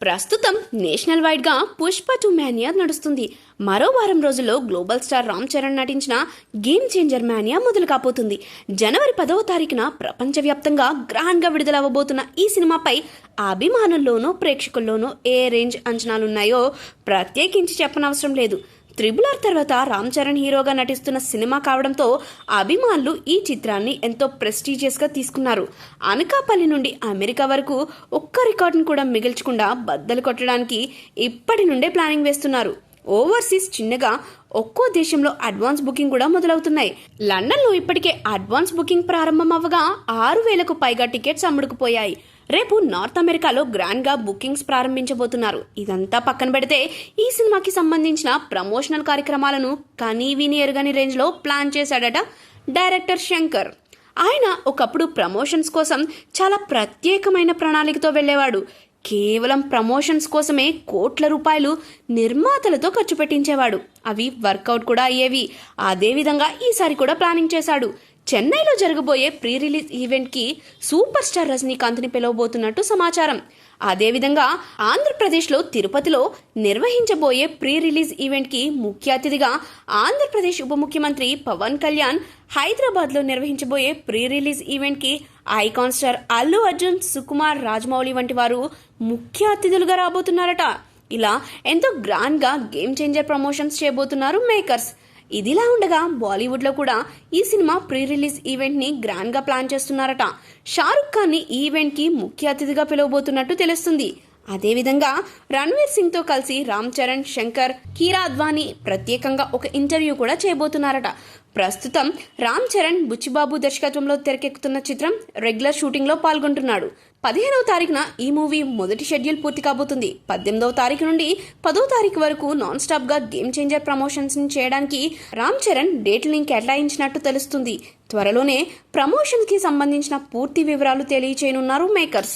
ప్రస్తుతం national wide గా Pushpa 2 mania నడుస్తుంది. మరో వారం రోజుల్లో గ్లోబల్ స్టార్ రామ్ చరణ్ నటించిన గేమ్ చేంజర్ మానియా మొదలు కాబోతుంది. జనవరి 10వ తారీఖున ప్రపంచవ్యాప్తంగా గ్రాండ్ గా విడుదలవ్వబోతున్న ఈ సినిమాపై అభిమానుల్లోనూ ప్రేక్షకుల్లోనూ ఏ రేంజ్ అంచనాలున్నాయో ప్రత్యేకించి చెప్పనవసరం లేదు. త్రిబుల్ తర్వాత రామ్ చరణ్ హీరోగా నటిస్తున్న సినిమా కావడంతో అభిమానులు ఈ చిత్రాన్ని ఎంతో ప్రెస్టీజియస్గా తీసుకున్నారు. అనకాపల్లి నుండి అమెరికా వరకు ఒక్క రికార్డును కూడా మిగిల్చకుండా బద్దలు కొట్టడానికి ఇప్పటి నుండే ప్లానింగ్ వేస్తున్నారు. ఓవర్సీస్ చిన్నగా ఒక్కో దేశంలో అడ్వాన్స్ బుకింగ్ కూడా మొదలవుతున్నాయి. లండన్లో ఇప్పటికే అడ్వాన్స్ బుకింగ్ ప్రారంభం అవ్వగా 6,000కు పైగా టికెట్స్ అమ్ముడుకుపోయాయి. రేపు నార్త్ అమెరికాలో గ్రాండ్ గా బుకింగ్స్ ప్రారంభించబోతున్నారు. ఇదంతా పక్కన పెడితే ఈ సినిమాకి సంబంధించిన ప్రమోషనల్ కార్యక్రమాలను కనీవిని ఎరుగని రేంజ్ లో ప్లాన్ చేశాడట డైరెక్టర్ శంకర్. ఆయన ఒకప్పుడు ప్రమోషన్స్ కోసం చాలా ప్రత్యేకమైన ప్రణాళికతో వెళ్లేవాడు. కేవలం ప్రమోషన్స్ కోసమే కోట్ల రూపాయలు నిర్మాతలతో ఖర్చు పెట్టించేవాడు. అవి వర్కౌట్ కూడా అయ్యేవి. అదేవిధంగా ఈసారి కూడా ప్లానింగ్ చేశాడు. చెన్నైలో జరగబోయే ప్రీ రిలీజ్ ఈవెంట్కి సూపర్ స్టార్ రజనీకాంత్ని పిలవబోతున్నట్టు సమాచారం. అదేవిధంగా ఆంధ్రప్రదేశ్లో తిరుపతిలో నిర్వహించబోయే ప్రీ రిలీజ్ ఈవెంట్కి ముఖ్య అతిథిగా ఆంధ్రప్రదేశ్ ఉప ముఖ్యమంత్రి పవన్ కళ్యాణ్, హైదరాబాద్లో నిర్వహించబోయే ప్రీ రిలీజ్ ఈవెంట్కి ఐకాన్ స్టార్ అల్లు అర్జున్, సుకుమార్, రాజమౌళి వంటి వారు ముఖ్య అతిథులుగా రాబోతున్నారట. ఇలా ఎంతో గ్రాండ్గా గేమ్ చేంజర్ ప్రమోషన్స్ చేయబోతున్నారు మేకర్స్. ఇదిలా ఉండగా బాలీవుడ్ లో కూడా ఈ సినిమా ప్రీ రిలీజ్ ఈవెంట్ ని గ్రాండ్ గా ప్లాన్ చేస్తున్నారట. షారుఖ్ ఖాన్ ని ఈ ఈవెంట్ కి ముఖ్య అతిథిగా పిలువబోతున్నట్టు తెలుస్తుంది. అదేవిధంగా రణ్వీర్ సింగ్ తో కలిసి రామ్ చరణ్, శంకర్, కీరా అద్వానీ ప్రత్యేకంగా ఒక ఇంటర్వ్యూ కూడా చేయబోతున్నారట. ప్రస్తుతం రామ్ చరణ్ బుచ్చిబాబు దర్శకత్వంలో తెరకెక్కుతున్న చిత్రం రెగ్యులర్ షూటింగ్ లో పాల్గొంటున్నాడు. 15వ తారీఖున ఈ మూవీ మొదటి షెడ్యూల్ పూర్తి కాబోతుంది. 18వ తారీఖు నుండి 10వ తారీఖు వరకు నాన్ స్టాప్ గా గేమ్ చేంజర్ ప్రమోషన్స్ ని చేయడానికి రామ్ చరణ్ డేట్లని కేటాయించినట్టు తెలుస్తుంది. త్వరలోనే ప్రమోషన్స్ కి సంబంధించిన పూర్తి వివరాలు తెలియచేయనున్నారు మేకర్స్.